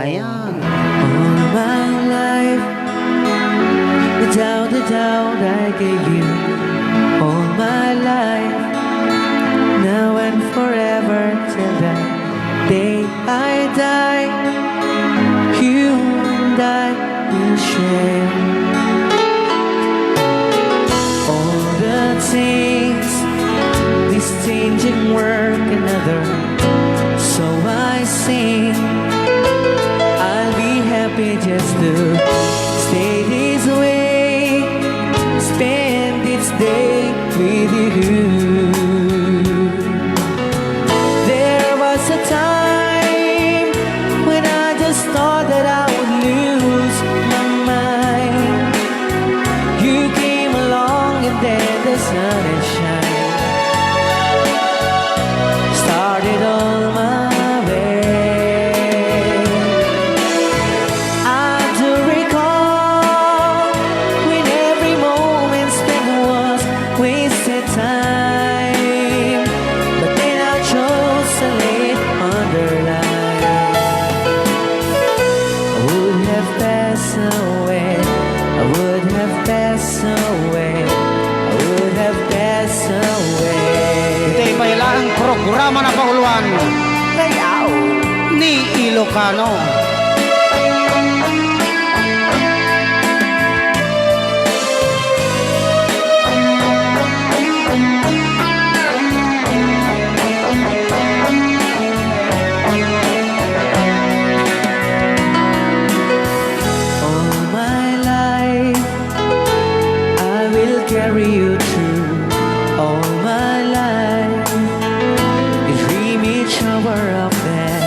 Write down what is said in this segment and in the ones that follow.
Ayan. All my life, without a doubt I gave you all my life, now and forever till the day I die. You and I will share all the things this changing world can other. So I sing, I'll be happy just to stay this way, spend this day with you. There was a time when I just thought that I would lose my mind. You came along and then the sun has shined, started all my way. I do recall when every moment spent was wasted time, but then I chose to lay it on the line. I would have passed away, I would have passed away, I would have passed away. Ito ay pailaang programa na pauluan Ayaw. ni Ilocano. All my life, I will carry you through. All my life, a dream each hour of that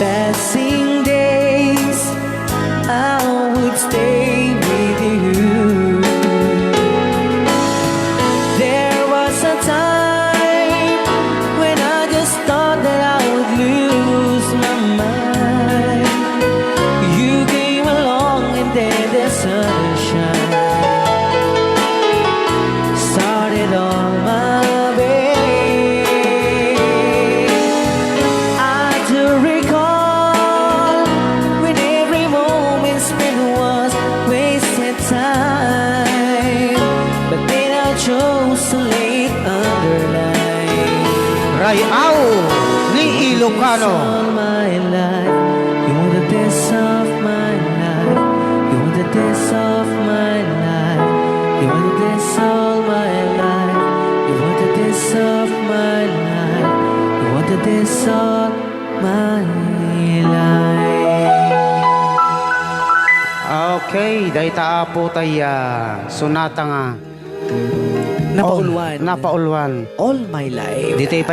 passing days, I would stay with you. There was a time when I just thought that I would lose my mind. You came along and then the sunshine started on my way. I do recall when every moment spent was wasted time, but then I chose to lay it underline. Rayaw ni Ilocano. All my life, you were the best of my life. You were the best of my life. You were the best of my life. You were the best of my life. You were the best of my life. Okay, dahil taa po tayo sunata nga. Napauluan. Napauluan. All my life. Dito ay